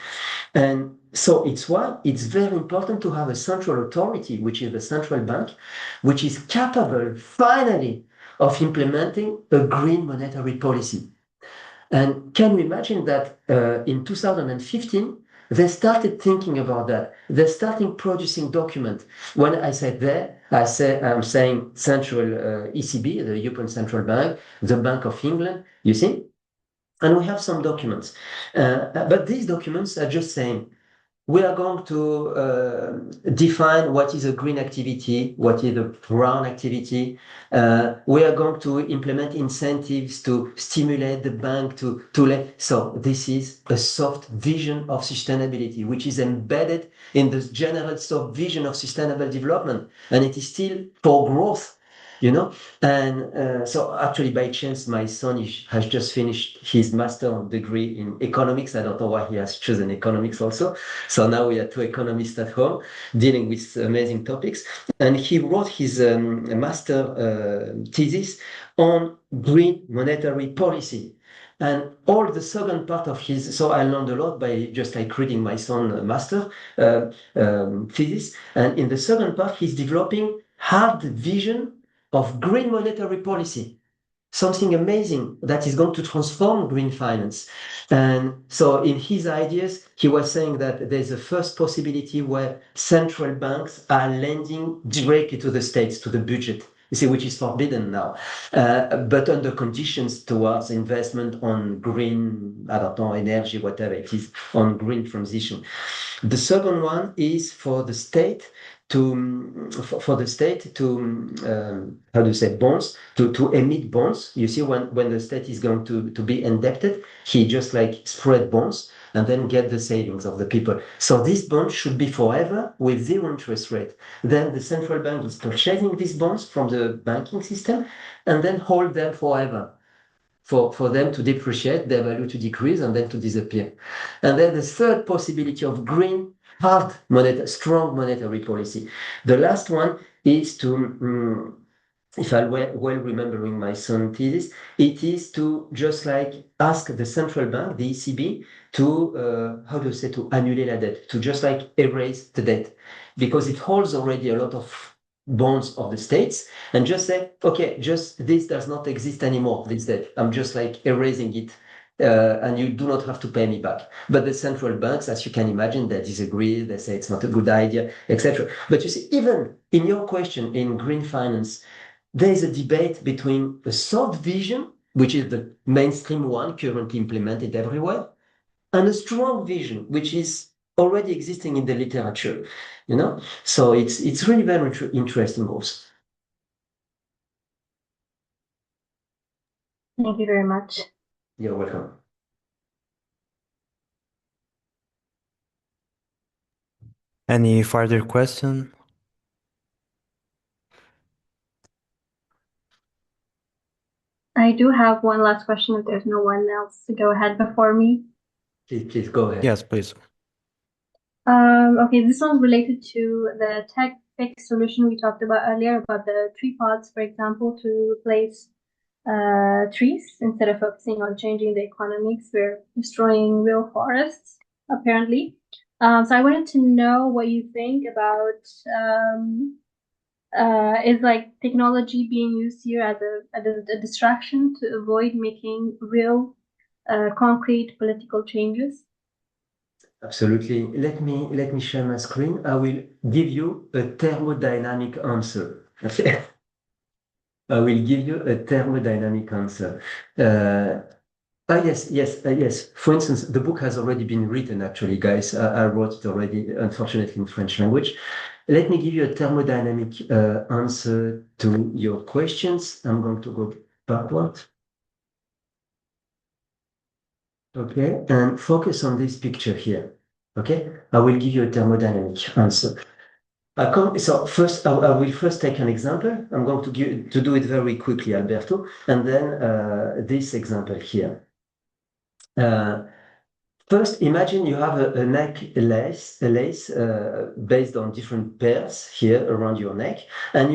And so it's why it's very important to have a central authority, which is the central bank, which is capable finally of implementing a green monetary policy. And can you imagine that in 2015, they started thinking about that. They started producing documents. When I said there, I'm saying central ECB, the European Central Bank, the Bank of England, you see? And we have some documents. But these documents are just saying, we are going to define what is a green activity, what is a brown activity. We are going to implement incentives to stimulate the bank to let. So this is a soft vision of sustainability, which is embedded in the general soft vision of sustainable development. And it is still for growth. And so actually by chance my son has just finished his master degree in economics. I don't know why he has chosen economics also. So now we are two economists at home dealing with amazing topics, and he wrote his master thesis on green monetary policy. And all the second part of his, so I learned a lot by just like reading my son master thesis. And in the second part, he's developing hard vision of green monetary policy, something amazing that is going to transform green finance. And so in his ideas, he was saying that there's a first possibility where central banks are lending directly to the states, to the budget, you see, which is forbidden now, but under conditions towards investment on green, I don't know, energy, whatever it is, on green transition. The second one is for the state to how do you say, bonds, to emit bonds. You see, when the state is going to be indebted, he just like spread bonds and then get the savings of the people. So these bonds should be forever with zero interest rate. Then the central bank is purchasing these bonds from the banking system and then hold them forever for them to depreciate, their value to decrease and then to disappear. And then the third possibility of green, hard, strong monetary policy. The last one is to, if I'm well remembering my son's thesis, it is to just like ask the central bank, the ECB, to, how do you say, to annuler la dette, to just like erase the debt, because it holds already a lot of bonds of the states, and just say, okay, just this does not exist anymore, this debt. I'm just like erasing it. And you do not have to pay me back. But the central banks, as you can imagine, they disagree, they say it's not a good idea, etc. But you see, even in your question in green finance, there is a debate between a soft vision, which is the mainstream one currently implemented everywhere, and a strong vision, which is already existing in the literature, So it's really very interesting also. Thank you very much. You're welcome. Any further question? I do have one last question if there's no one else to go ahead before me. Please go ahead. Yes, please. Okay, this one's related to the tech fix solution we talked about earlier about the tree pods, for example, to replace trees instead of focusing on changing the economics. We're destroying real forests, apparently. So I wanted to know what you think about is like technology being used here as a distraction to avoid making real concrete political changes? Absolutely. Let me share my screen. I will give you a thermodynamic answer. Okay. I will give you a thermodynamic answer. Yes. For instance, the book has already been written, actually, guys. I wrote it already, unfortunately, in French language. Let me give you a thermodynamic answer to your questions. I'm going to go backward. Okay, and focus on this picture here. Okay, I will give you a thermodynamic answer. So first, I will first take an example. I'm going to do it very quickly, Alberto, and then this example here. First, imagine you have a neck lace based on different pairs here around your neck, and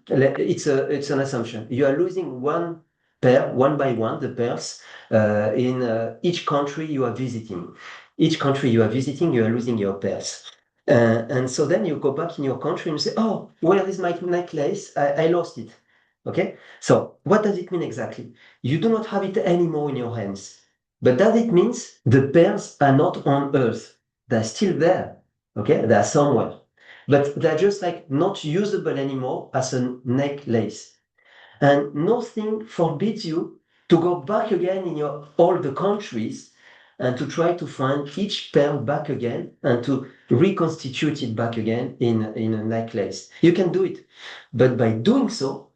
it's an assumption. You are losing one pair, one by one, the pairs in each country you are visiting. Each country you are visiting, you are losing your pairs. And so then you go back in your country and you say, oh, where is my necklace? I lost it. Okay? So what does it mean exactly? You do not have it anymore in your hands. But does it mean the pairs are not on Earth? They're still there. Okay? They're somewhere. But they're just like not usable anymore as a necklace. And nothing forbids you to go back again in all the countries and to try to find each pair back again and to reconstitute it back again in a necklace. You can do it. But by doing so,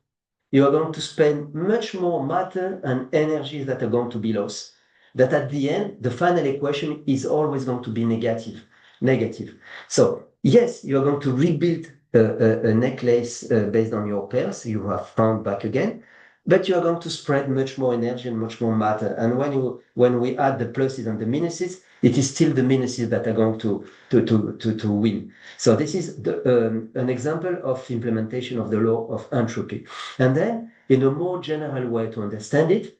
you are going to spend much more matter and energy that are going to be lost. That at the end, the final equation is always going to be negative. So yes, you are going to rebuild a necklace based on your pairs you have found back again, but you are going to spread much more energy and much more matter. And when we add the pluses and the minuses, it is still the minuses that are going to win. So this is an example of implementation of the law of entropy. And then, in a more general way to understand it,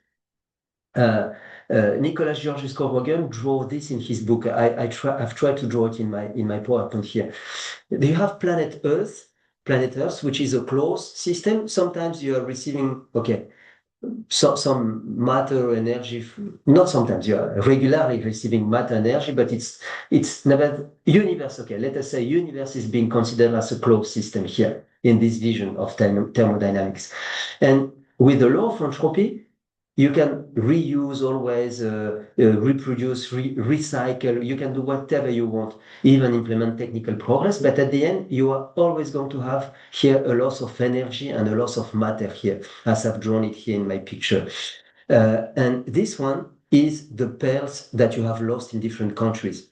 Nicholas Georges Corrigan drew this in his book. I've tried to draw it in my PowerPoint here. You have planet Earth, which is a closed system. Sometimes you are receiving, some matter energy. Not sometimes you are regularly receiving matter energy, but it's never universe. Okay, let us say universe is being considered as a closed system here in this vision of thermodynamics, and with the law of entropy, you can reuse always, reproduce, recycle. You can do whatever you want, even implement technical progress. But at the end, you are always going to have here a loss of energy and a loss of matter here, as I've drawn it here in my picture. And this one is the pairs that you have lost in different countries.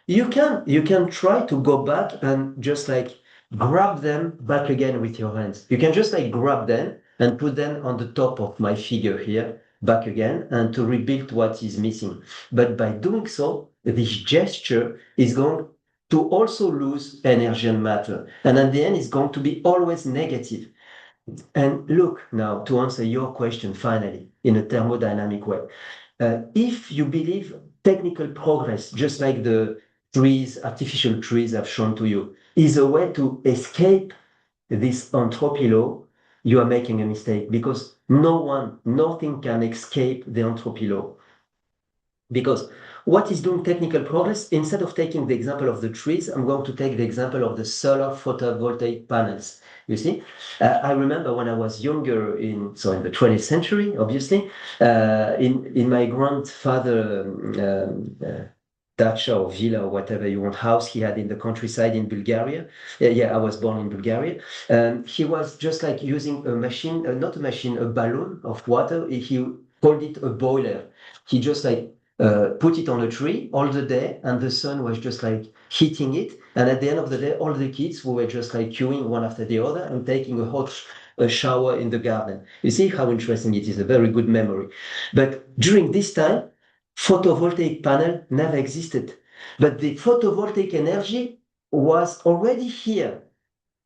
You can try to go back and just like grab them back again with your hands. You can just like grab them and put them on the top of my figure here back again and to rebuild what is missing. But by doing so, this gesture is going to also lose energy and matter. And at the end, it's going to be always negative. And look now to answer your question finally in a thermodynamic way. If you believe technical progress, just like the artificial trees I've shown to you, is a way to escape this entropy law, you are making a mistake because nothing can escape the entropy law. Because what is doing technical progress? Instead of taking the example of the trees, I'm going to take the example of the solar photovoltaic panels. You see, I remember when I was younger in the 20th century, obviously, in my grandfather dacha or villa or whatever you want house he had in the countryside in Bulgaria. Yeah, I was born in Bulgaria. He was just like using a machine, not a machine, a balloon of water. He called it a boiler. He just like put it on a tree all the day, and the sun was just like heating it. And at the end of the day, all the kids were just like queuing one after the other and taking a shower in the garden. You see how interesting it is, a very good memory. But during this time, photovoltaic panel never existed. But the photovoltaic energy was already here.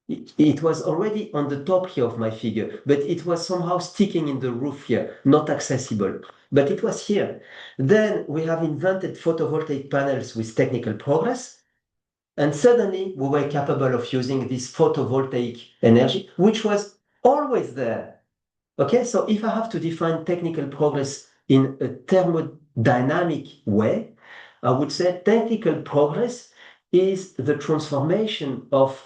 It was already on the top here of my figure, but it was somehow sticking in the roof here, not accessible. But it was here. Then we have invented photovoltaic panels with technical progress. And suddenly we were capable of using this photovoltaic energy, which was always there. Okay, so if I have to define technical progress in a thermodynamic way, I would say technical progress is the transformation of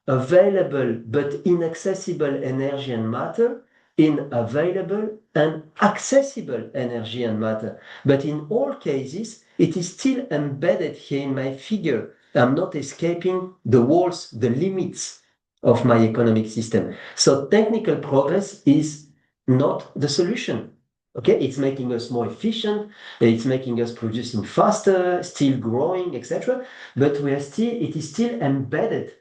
available but inaccessible energy and matter in available and accessible energy and matter. But in all cases, it is still embedded here in my figure. I'm not escaping the walls, the limits of my economic system. So technical progress is not the solution. Okay, it's making us more efficient, it's making us producing faster, still growing, etc. But it is still embedded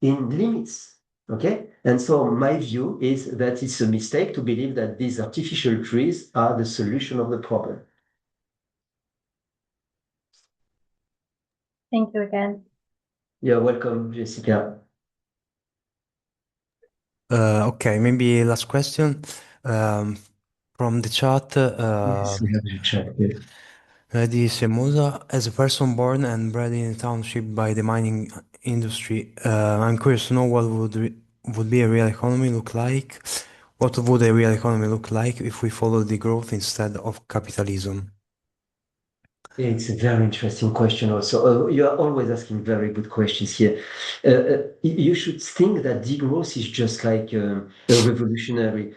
in limits. Okay, and so my view is that it's a mistake to believe that these artificial trees are the solution of the problem. Thank you again. You're welcome, Jessica. Okay, maybe last question from the chat. Yes, we have the chat here. Di Semusa, as a person born and bred in a township by the mining industry, I'm curious to know what would be a real economy look like? What would a real economy look like if we follow the growth instead of capitalism? It's a very interesting question also. You are always asking very good questions here. You should think that degrowth is just like a revolutionary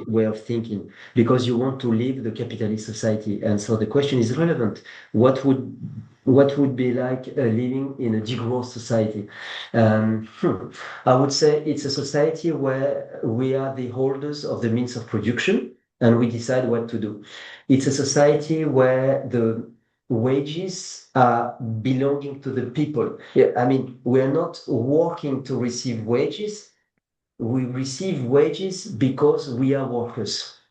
way of thinking because you want to leave the capitalist society. And so the question is relevant. What would be like living in a degrowth society? I would say it's a society where we are the holders of the means of production and we decide what to do. It's a society where the wages are belonging to the people. Yeah, I mean, we are not working to receive wages. We receive wages because we are workers.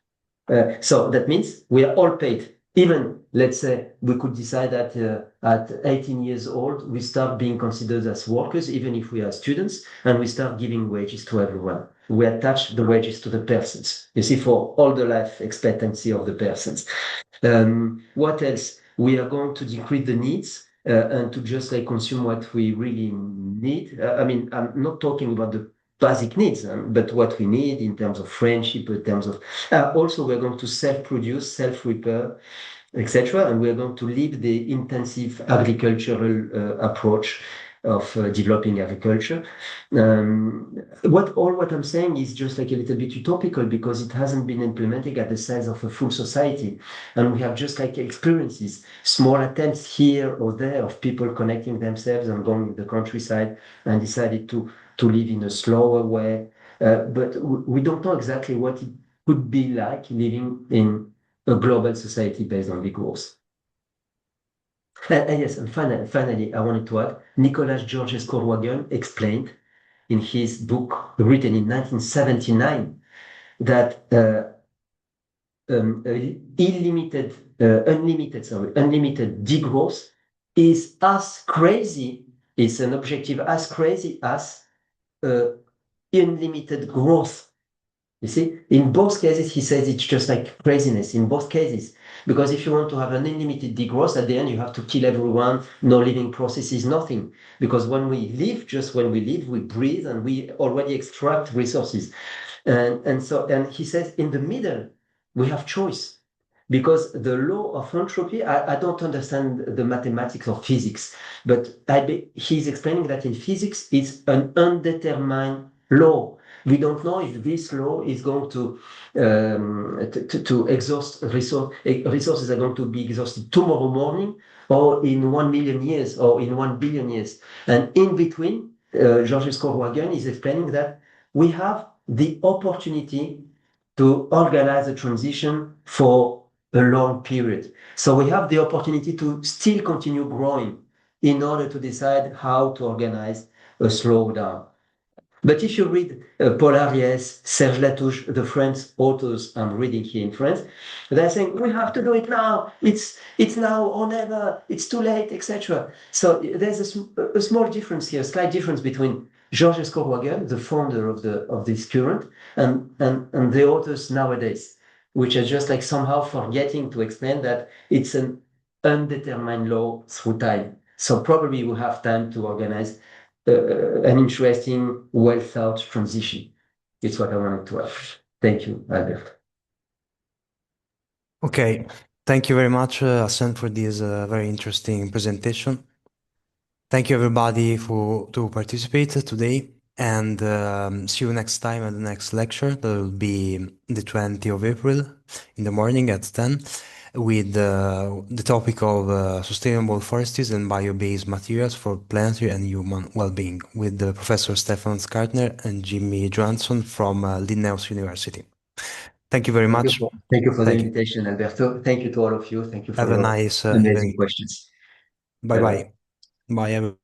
So that means we are all paid. Even, let's say, we could decide that at 18 years old, we start being considered as workers, even if we are students, and we start giving wages to everyone. We attach the wages to the persons, you see, for all the life expectancy of the persons. What else? We are going to decrease the needs and to just like consume what we really need. I mean, I'm not talking about the basic needs, but what we need in terms of friendship, in terms of also we're going to self-produce, self-repair, etc. And we're going to leave the intensive agricultural approach of developing agriculture. What I'm saying is just like a little bit utopical because it hasn't been implemented at the size of a full society. And we have just like experiences, small attempts here or there of people connecting themselves and going in the countryside and decided to live in a slower way. But we don't know exactly what it could be like living in a global society based on the growth. Yes, and finally, I wanted to add, Nicholas Georges Corwagan explained in his book written in 1979 that unlimited degrowth is as crazy, is an objective as crazy as unlimited growth. You see, in both cases, he says it's just like craziness in both cases. Because if you want to have an unlimited degrowth, at the end, you have to kill everyone, no living processes, nothing. Because when we live, just when we live, we breathe and we already extract resources. And he says in the middle, we have choice. Because the law of entropy, I don't understand the mathematics of physics, but he's explaining that in physics, it's an undetermined law. We don't know if this law is going to exhaust resources are going to be exhausted tomorrow morning or in 1 million years or in 1 billion years. And in between, Georges Corwagan is explaining that we have the opportunity to organize a transition for a long period. So we have the opportunity to still continue growing in order to decide how to organize a slowdown. But if you read Paul Ariès, Serge Latouche, the French authors I'm reading here in France, they're saying we have to do it now. It's now or never. It's too late, etc. So there's a small difference here, a slight difference between Georges Corwagan, the founder of this current, and the authors nowadays, which are just like somehow forgetting to explain that it's an undetermined law through time. So probably we have time to organize an interesting, well thought transition. It's what I wanted to add. Thank you, Albert. Okay, thank you very much, Assen, for this very interesting presentation. Thank you everybody to participate today, and see you next time at the next lecture. That will be the 20th of April in the morning at 10 with the topic of sustainable forests and bio-based materials for planetary and human well-being with Professor Stefan Skartner and Jimmy Johansson from Linnaeus University. Thank you very much. Thank you for the Thank you. invitation, Alberto. Thank you to all of you. Thank you for Have a your nice amazing evening. questions. Bye bye. Bye, everyone.